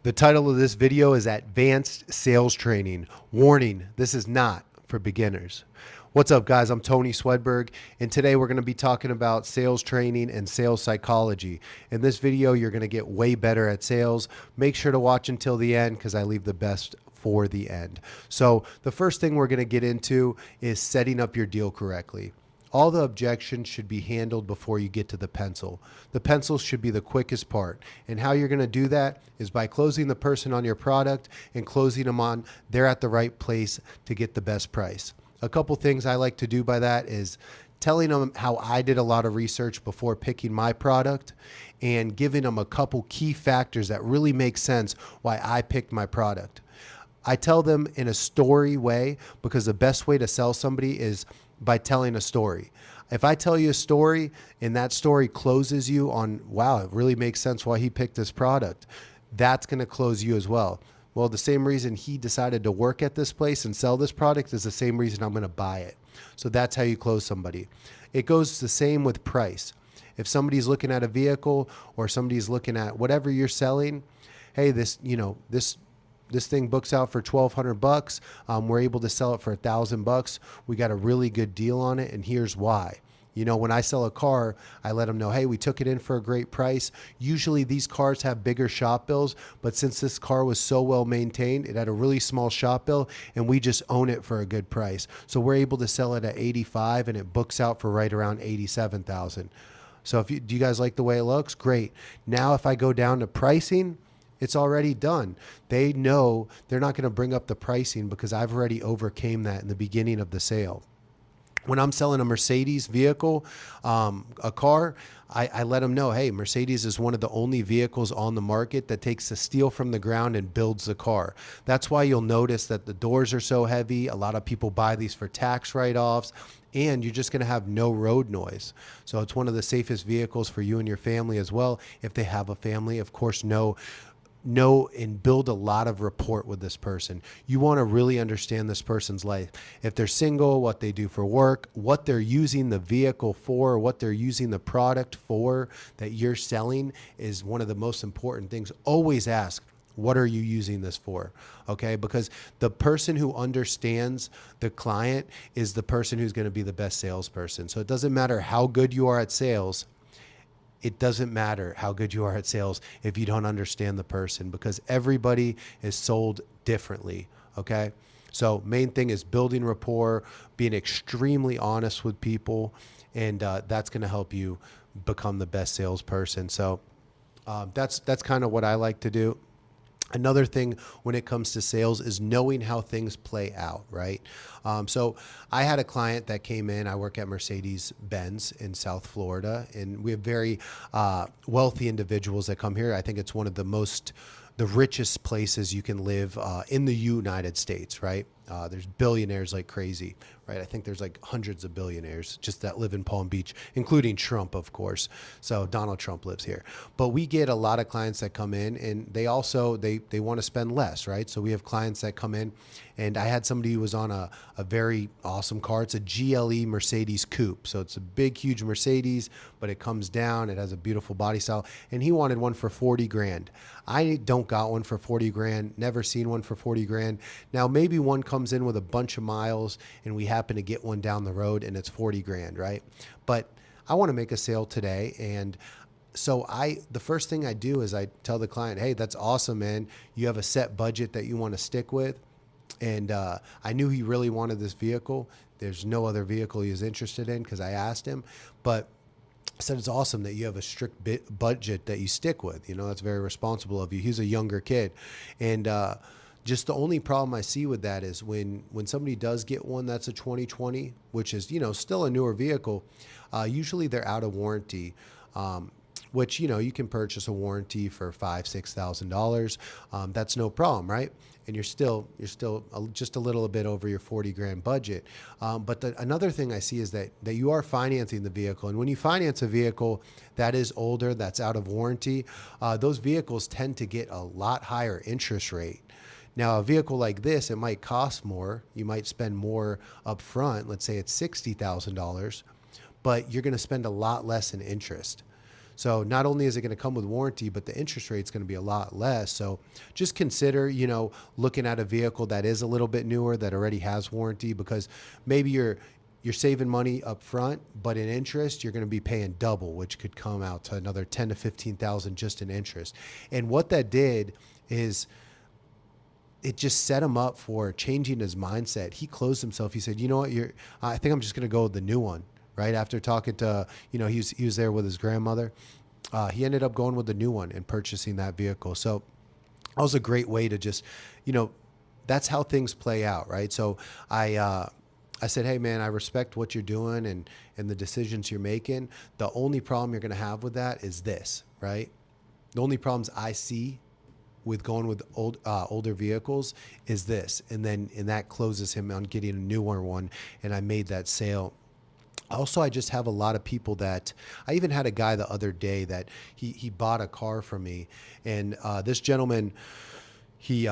The title of this video is Advanced Sales Training. Warning, this is not for beginners. What's up, guys? I'm Tony Swedberg, and today we're going to be talking about sales training and sales psychology. In this video, you're going to get way better at sales. Make sure to watch until the end because I leave the best for the end. So the first thing we're going to get into is setting up your deal correctly. All the objections should be handled before you get to the pencil. The pencil should be the quickest part. And how you're going to do that is by closing the person on your product and closing them on they're at the right place to get the best price. A couple things I like to do by that is telling them how I did a lot of research before picking my product and giving them a couple key factors that really make sense why I picked my product. I tell them in a story way because the best way to sell somebody is by telling a story. If I tell you a story and that story closes you on, wow, it really makes sense why he picked this product, that's going to close you as well. Well, the same reason he decided to work at this place and sell this product is the same reason I'm going to buy it. So that's how you close somebody. It goes the same with price. If somebody's looking at a vehicle or somebody's looking at whatever you're selling, hey, this thing books out for $1,200. We're able to sell it for $1,000. We got a really good deal on it, and here's why. When I sell a car, I let them know, hey, we took it in for a great price. Usually these cars have bigger shop bills, but since this car was so well maintained, it had a really small shop bill, and we just own it for a good price. So we're able to sell it at 85, and it books out for right around 87,000. So do you guys like the way it looks? Great. Now if I go down to pricing, it's already done. They know they're not going to bring up the pricing because I've already overcame that in the beginning of the sale. When I'm selling a Mercedes vehicle, a car, I let them know, hey, Mercedes is one of the only vehicles on the market that takes the steel from the ground and builds the car. That's why you'll notice that the doors are so heavy. A lot of people buy these for tax write-offs, and you're just going to have no road noise. So it's one of the safest vehicles for you and your family as well. If they have a family, of course, know and build a lot of rapport with this person. You want to really understand this person's life. If they're single, what they do for work, what they're using the vehicle for, what they're using the product for that you're selling is one of the most important things. Always ask, what are you using this for? Okay, because the person who understands the client is the person who's going to be the best salesperson. So it doesn't matter how good you are at sales. It doesn't matter how good you are at sales if you don't understand the person, because everybody is sold differently. Okay. So main thing is building rapport, being extremely honest with people, and that's going to help you become the best salesperson. So that's kind of what I like to do. Another thing when it comes to sales is knowing how things play out, right? So I had a client that came in. I work at Mercedes-Benz in South Florida, and we have very wealthy individuals that come here. I think it's one of the richest places you can live in the United States, right? There's billionaires like crazy, right? I think there's like hundreds of billionaires just that live in Palm Beach, including Trump, of course. So Donald Trump lives here. But we get a lot of clients that come in, and they also, they want to spend less, right? So we have clients that come in, and I had somebody who was on a very awesome car. It's a GLE Mercedes coupe. So it's a big, huge Mercedes, but it comes down. It has a beautiful body style, and he wanted one for 40 grand. I don't got one for 40 grand. Never seen one for 40 grand. Now, maybe one comes in with a bunch of miles and we happen to get one down the road and it's 40 grand, right? But I want to make a sale today. And so the first thing I do is I tell the client, hey, that's awesome, man. You have a set budget that you want to stick with. And I knew he really wanted this vehicle. There's no other vehicle he was interested in because I asked him, but I said, it's awesome that you have a strict budget that you stick with. That's very responsible of you. He's a younger kid. And just the only problem I see with that is when somebody does get one that's a 2020, which is, still a newer vehicle, usually they're out of warranty. Which, you can purchase a warranty for $5,000-$6,000. That's no problem, right? And you're still just a little bit over your 40 grand budget. But another thing I see is that you are financing the vehicle. And when you finance a vehicle that is older, that's out of warranty, those vehicles tend to get a lot higher interest rate. Now, a vehicle like this, it might cost more. You might spend more up front. Let's say it's $60,000, but you're going to spend a lot less in interest. So not only is it going to come with warranty, but the interest rate is going to be a lot less. So just consider, looking at a vehicle that is a little bit newer that already has warranty, because maybe you're saving money up front, but in interest, you're going to be paying double, which could come out to another 10 to 15,000 just in interest. And what that did is it just set him up for changing his mindset. He closed himself. He said, "You know what? I think I'm just going to go with the new one." Right after talking to, he was there with his grandmother. He ended up going with the new one and purchasing that vehicle. So that was a great way to just, you know, that's how things play out, right? So I said, "Hey man, I respect what you're doing and the decisions you're making. The only problem you're going to have with that is this, right? The only problems I see with going with older vehicles is this." And that closes him on getting a newer one. And I made that sale. Also, I just have a lot of people that I even had a guy the other day that he bought a car from me, and this gentleman, he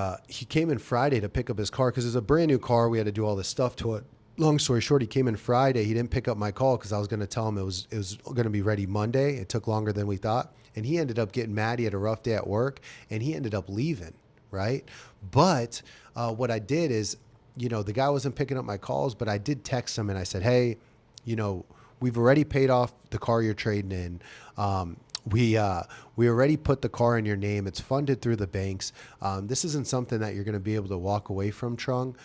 came in Friday to pick up his car because it's a brand new car. We had to do all this stuff to it. Long story short, he came in Friday. He didn't pick up my call because I was going to tell him it was going to be ready Monday. It took longer than we thought, and he ended up getting mad. He had a rough day at work, and he ended up leaving. Right, but what I did is, the guy wasn't picking up my calls, but I did text him and I said, "Hey, we've already paid off the car you're trading in. We already put the car in your name. It's funded through the banks. This isn't something that you're going to be able to walk away from, Trung.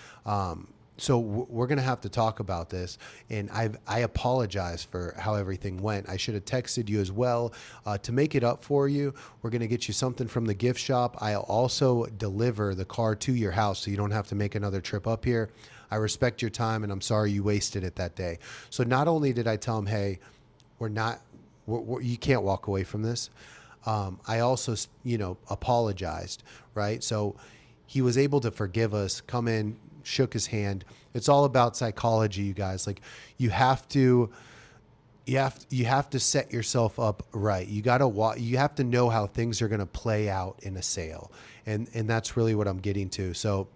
So we're going to have to talk about this." And I apologize for how everything went. I should have texted you as well. To make it up for you, we're going to get you something from the gift shop. I'll also deliver the car to your house so you don't have to make another trip up here. I respect your time, and I'm sorry you wasted it that day. So not only did I tell him, "Hey, you can't walk away from this," I also, apologized, right? So he was able to forgive us, come in, shook his hand. It's all about psychology, you guys. Like, you have to set yourself up right. You have to know how things are going to play out in a sale. And that's really what I'm getting to. So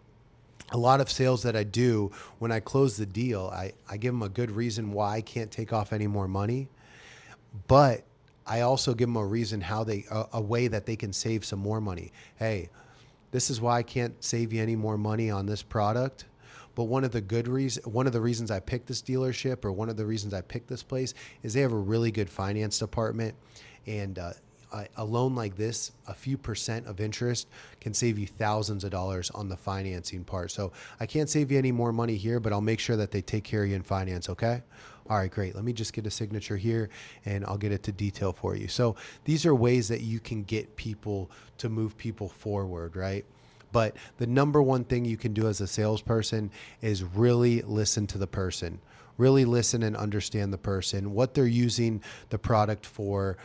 a lot of sales that I do, when I close the deal, I give them a good reason why I can't take off any more money, but I also give them a reason a way that they can save some more money. Hey, this is why I can't save you any more money on this product. But one of the reasons I picked this dealership, or one of the reasons I picked this place, is they have a really good finance department. And a loan like this, a few percent of interest can save you thousands of dollars on the financing part. So I can't save you any more money here, but I'll make sure that they take care of you in finance. Okay. All right, great. Let me just get a signature here and I'll get it to detail for you. So these are ways that you can get people to move people forward, right? But the number one thing you can do as a salesperson is really listen to the person. Really listen and understand the person, what they're using the product for,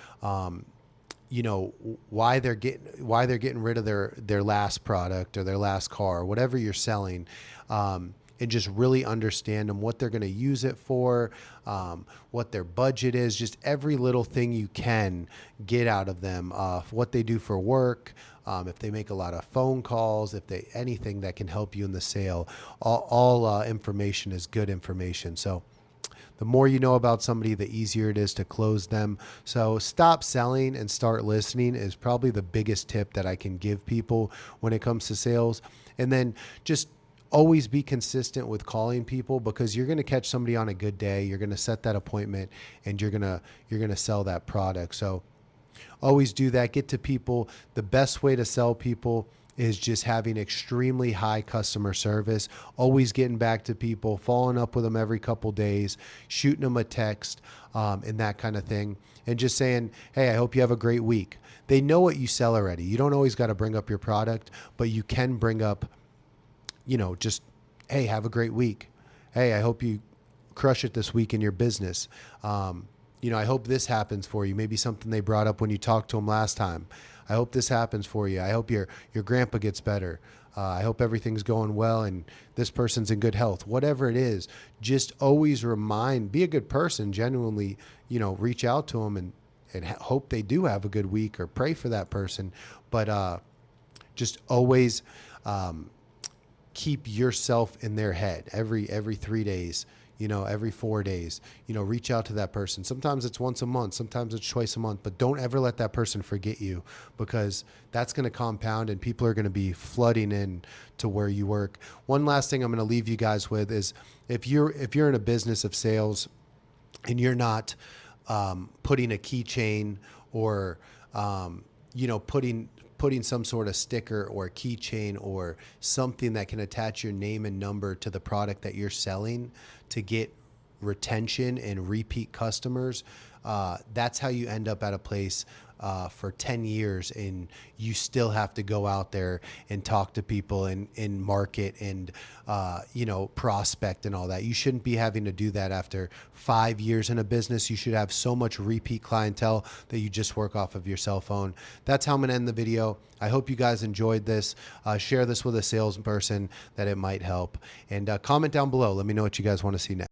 why they're getting rid of their last product or their last car, whatever you're selling, and just really understand them, what they're going to use it for, what their budget is, just every little thing you can get out of them, what they do for work, if they make a lot of phone calls, anything that can help you in the sale. All information is good information. So the more you know about somebody, the easier it is to close them. So stop selling and start listening is probably the biggest tip that I can give people when it comes to sales. And then just always be consistent with calling people, because you're going to catch somebody on a good day. You're going to set that appointment and you're going to sell that product. So always do that. Get to people. The best way to sell people is just having extremely high customer service, always getting back to people, following up with them every couple days, shooting them a text, and that kind of thing. And just saying, "Hey, I hope you have a great week." They know what you sell already. You don't always got to bring up your product, but you can bring up, just, "Hey, have a great week. Hey, I hope you crush it this week in your business. I hope this happens for you." Maybe something they brought up when you talked to them last time. "I hope this happens for you. I hope your grandpa gets better. I hope everything's going well and this person's in good health." Whatever it is, just always be a good person, genuinely, reach out to them and hope they do have a good week, or pray for that person. But just always keep yourself in their head every 3 days. every 4 days, reach out to that person. Sometimes it's once a month, sometimes it's twice a month, but don't ever let that person forget you, because that's going to compound and people are going to be flooding in to where you work. One last thing I'm going to leave you guys with is, if you're in a business of sales and you're not putting a keychain or putting some sort of sticker or keychain or something that can attach your name and number to the product that you're selling to get retention and repeat customers, that's how you end up at a place for 10 years, and you still have to go out there and talk to people and market and prospect and all that. You shouldn't be having to do that after 5 years in a business. You should have so much repeat clientele that you just work off of your cell phone. That's how I'm gonna end the video. I hope you guys enjoyed this. Share this with a salesperson that it might help, and comment down below. Let me know what you guys want to see next.